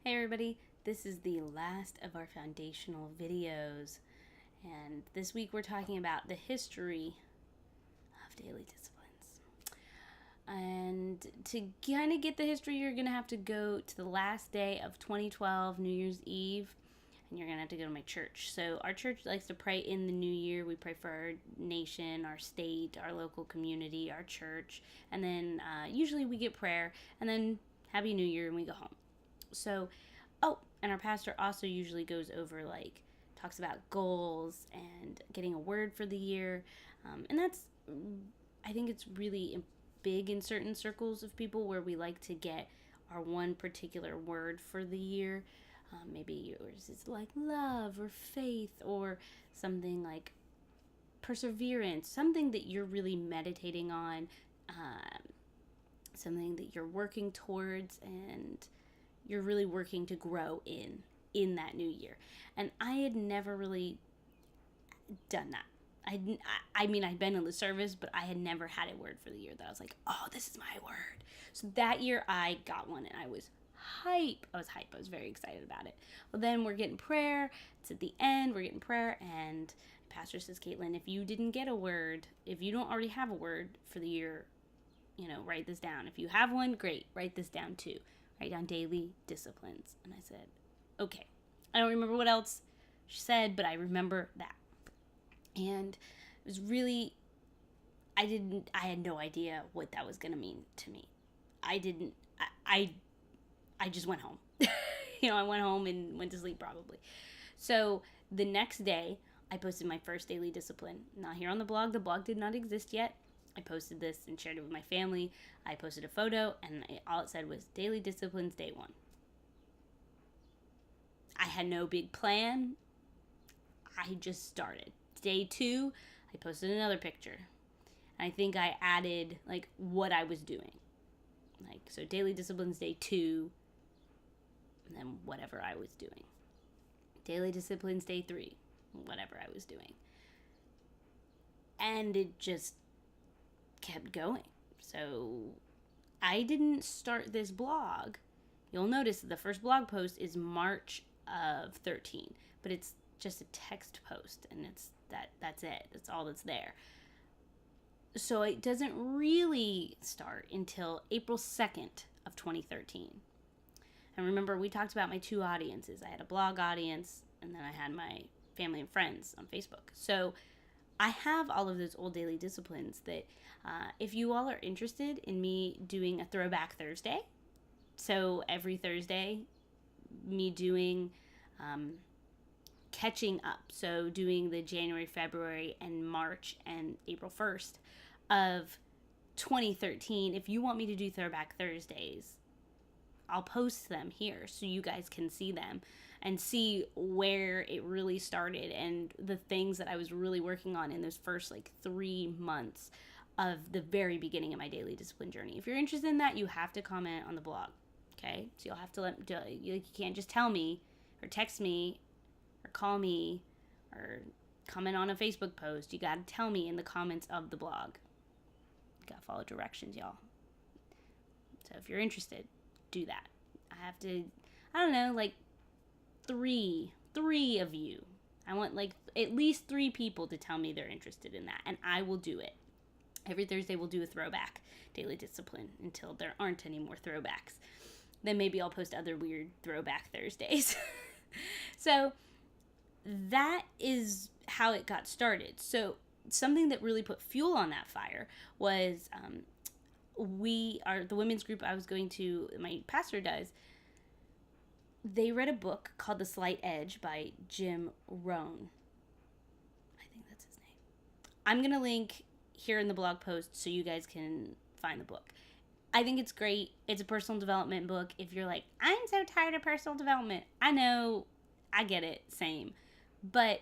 Hey everybody, this is the last of our foundational videos, and this week we're talking about the history of daily disciplines. And to kind of get the history, you're going to have to go to the last day of 2012, New Year's Eve, and you're going to have to go to my church. So our church likes to pray in the new year. We pray for our nation, our state, our local community, our church, and then usually we get prayer, and then Happy New Year, and we go home. So, and our pastor also usually goes over, talks about goals and getting a word for the year. And I think it's really big in certain circles of people where we like to get our one particular word for the year. Maybe yours is like love or faith or something like perseverance, something that you're really meditating on, something that you're working towards and you're really working to grow in that new year. And I had never really done that. I mean, I'd been in the service, but I had never had a word for the year that I was like, oh, this is my word. So that year I got one and I was hype. I was very excited about it. Well, then we're getting prayer. It's at the end. We're getting prayer. And the pastor says, Caitlin, if you didn't get a word, if you don't already have a word for the year, write this down. If you have one, great. Write this down too. Write down daily disciplines. And I said, okay. I don't remember what else she said, but I remember that. And it was really, I had no idea what that was going to mean to me. I just went home. I went home and went to sleep probably. So the next day, I posted my first daily discipline. Not here on the blog. The blog did not exist yet. I posted this and shared it with my family. I posted a photo, and all it said was Daily Disciplines Day 1. I had no big plan. I just started. Day 2, I posted another picture. And I think I added, what I was doing. So Daily Disciplines Day 2, and then whatever I was doing. Daily Disciplines Day 3, whatever I was doing. And it just kept going. So I didn't start this blog. You'll notice that the first blog post is March of 13, but it's just a text post, and that's it. That's all that's there. So it doesn't really start until April 2nd of 2013. And remember, we talked about my two audiences. I had a blog audience, and then I had my family and friends on Facebook. So I have all of those old daily disciplines that if you all are interested in me doing a Throwback Thursday, so every Thursday, me doing catching up, so doing the January, February, and March, and April 1st of 2013, if you want me to do Throwback Thursdays, I'll post them here so you guys can see them and see where it really started and the things that I was really working on in those first 3 months of the very beginning of my daily discipline journey. If you're interested in that, you have to comment on the blog. Okay? So you'll have to you can't just tell me or text me or call me or comment on a Facebook post. You got to tell me in the comments of the blog. You got to follow directions, y'all. So if you're interested, do that. I have to, I don't know, three of you. I want at least 3 people to tell me they're interested in that, and I will do it. Every Thursday we'll do a throwback daily discipline until there aren't any more throwbacks. Then maybe I'll post other weird throwback Thursdays. So that is how it got started. So something that really put fuel on that fire was the women's group I was going to, my pastor does, they read a book called The Slight Edge by Jim Rohn. I think that's his name. I'm going to link here in the blog post so you guys can find the book. I think it's great. It's a personal development book. If you're like, I'm so tired of personal development. I know, I get it, same. But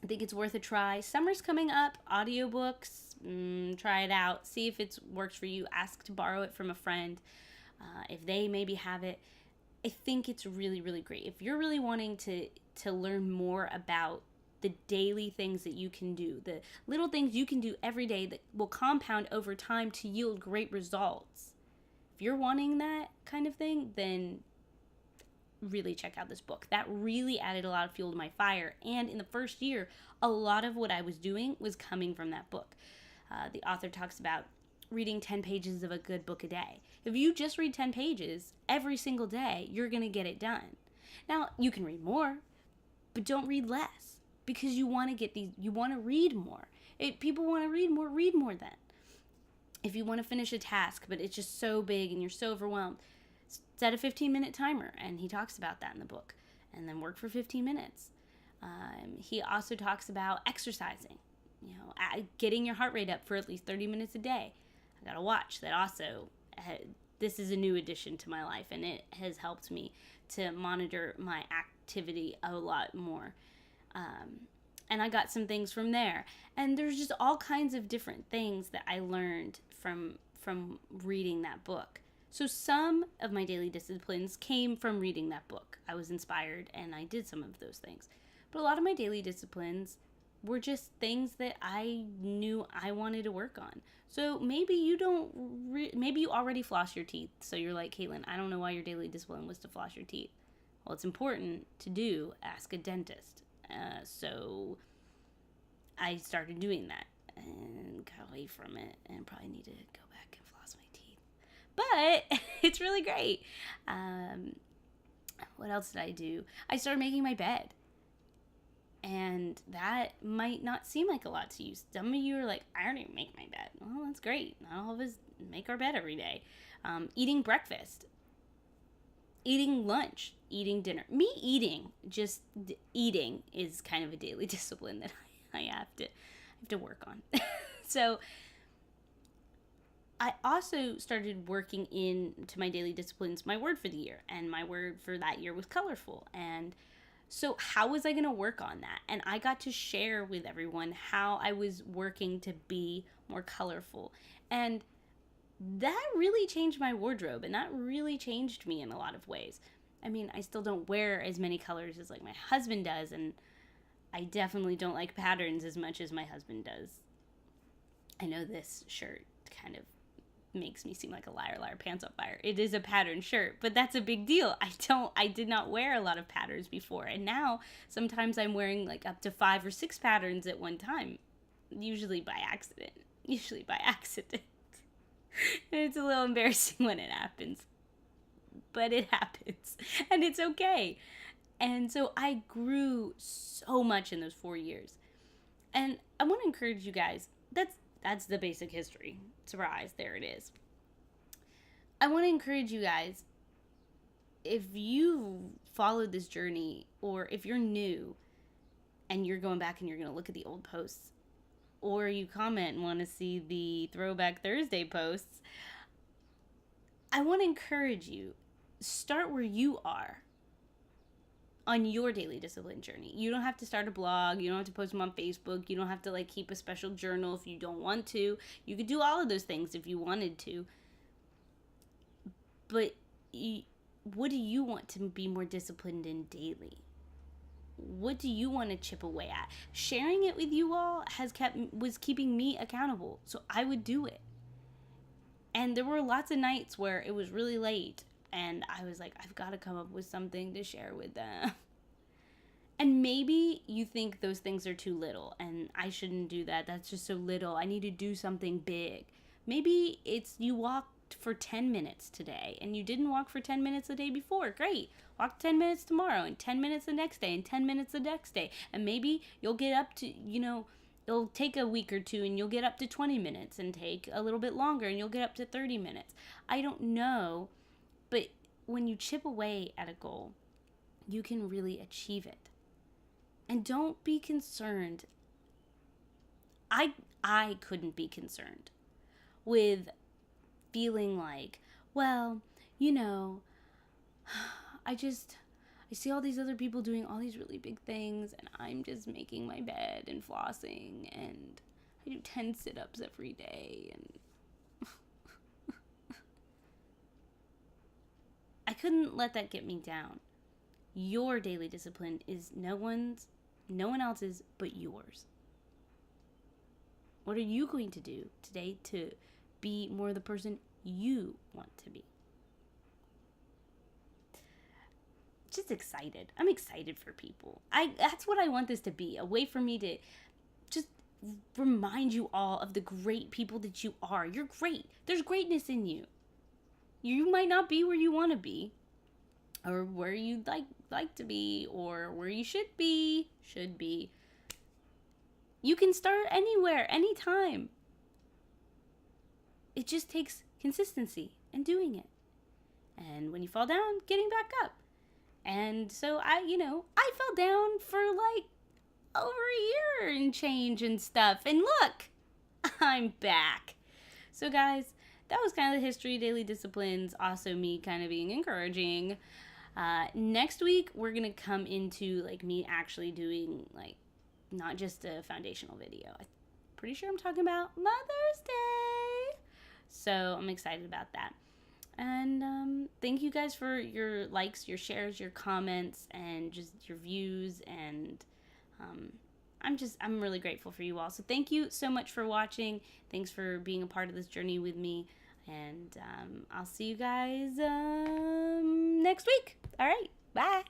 I think it's worth a try. Summer's coming up. Audiobooks, try it out. See if it works for you. Ask to borrow it from a friend. If they maybe have it. I think it's really, really great. If you're really wanting to learn more about the daily things that you can do, the little things you can do every day that will compound over time to yield great results. If you're wanting that kind of thing, then really check out this book. That really added a lot of fuel to my fire. And in the first year, a lot of what I was doing was coming from that book. The author talks about reading 10 pages of a good book a day. If you just read 10 pages every single day, you're going to get it done. Now, you can read more, but don't read less, because you want to read more. People want to read more then. If you want to finish a task, but it's just so big and you're so overwhelmed, set a 15-minute timer, and he talks about that in the book, and then work for 15 minutes. He also talks about exercising, getting your heart rate up for at least 30 minutes a day. I got a watch that also, this is a new addition to my life, and it has helped me to monitor my activity a lot more. And I got some things from there. And there's just all kinds of different things that I learned from reading that book. So some of my daily disciplines came from reading that book. I was inspired and I did some of those things. But a lot of my daily disciplines were just things that I knew I wanted to work on. So maybe maybe you already floss your teeth. So you're like, Caitlin, I don't know why your daily discipline was to floss your teeth. Well, it's important to do. Ask a dentist. So I started doing that and got away from it, and probably need to go back and floss my teeth. But it's really great. What else did I do? I started making my bed. And that might not seem like a lot to you. Some of you are like, I already make my bed. Well, that's great. Not all of us make our bed every day. Eating breakfast. Eating lunch. Eating dinner. Me eating, just eating is kind of a daily discipline that I have to work on. So I also started working into my daily disciplines, my word for the year. And my word for that year was colorful. And so how was I going to work on that? And I got to share with everyone how I was working to be more colorful. And that really changed my wardrobe, and that really changed me in a lot of ways. I mean, I still don't wear as many colors as like my husband does, and I definitely don't like patterns as much as my husband does. I know this shirt kind of makes me seem like a liar, pants on fire. It is a patterned shirt, but that's a big deal. I did not wear a lot of patterns before, and now sometimes I'm wearing like up to 5 or 6 patterns at one time, usually by accident. It's a little embarrassing when it happens, but it happens, and it's okay. And so I grew so much in those 4 years, and I want to encourage you guys. That's the basic history. Surprise, there it is. I want to encourage you guys, if you followed this journey, or if you're new and you're going back and you're going to look at the old posts, or you comment and want to see the Throwback Thursday posts, I want to encourage you, start where you are on your daily discipline journey. You don't have to start a blog. You don't have to post them on Facebook. You don't have to keep a special journal if you don't want to. You could do all of those things if you wanted to. But what do you want to be more disciplined in daily? What do you want to chip away at? Sharing it with you all was keeping me accountable, so I would do it. And there were lots of nights where it was really late, and I was like, I've got to come up with something to share with them. And maybe you think those things are too little, and I shouldn't do that. That's just so little. I need to do something big. Maybe it's you walked for 10 minutes today, and you didn't walk for 10 minutes the day before. Great. Walk 10 minutes tomorrow, and 10 minutes the next day, and 10 minutes the next day. And maybe you'll get up to, it'll take a week or two, and you'll get up to 20 minutes, and take a little bit longer, and you'll get up to 30 minutes. I don't know. But when you chip away at a goal, you can really achieve it. And don't be concerned. I couldn't be concerned with feeling like, well, I see all these other people doing all these really big things, and I'm just making my bed and flossing, and I do 10 sit-ups every day, and I couldn't let that get me down. Your daily discipline is no one else's but yours. What are you going to do today to be more the person you want to be? just excited. I'm excited for people. That's what I want this to be, a way for me to just remind you all of the great people that you are. You're great. There's greatness in you. You might not be where you want to be, or where you'd like to be, or where you should be. You can start anywhere, anytime. It just takes consistency and doing it. And when you fall down, getting back up. And so I fell down for like over a year and change and stuff. And look, I'm back. So guys, that was kind of the history, daily disciplines, also me kind of being encouraging. Next week, we're going to come into like me actually doing like not just a foundational video. I'm pretty sure I'm talking about Mother's Day. So I'm excited about that. And thank you guys for your likes, your shares, your comments, and just your views. And I'm really grateful for you all. So thank you so much for watching. Thanks for being a part of this journey with me. And I'll see you guys next week. All right. Bye.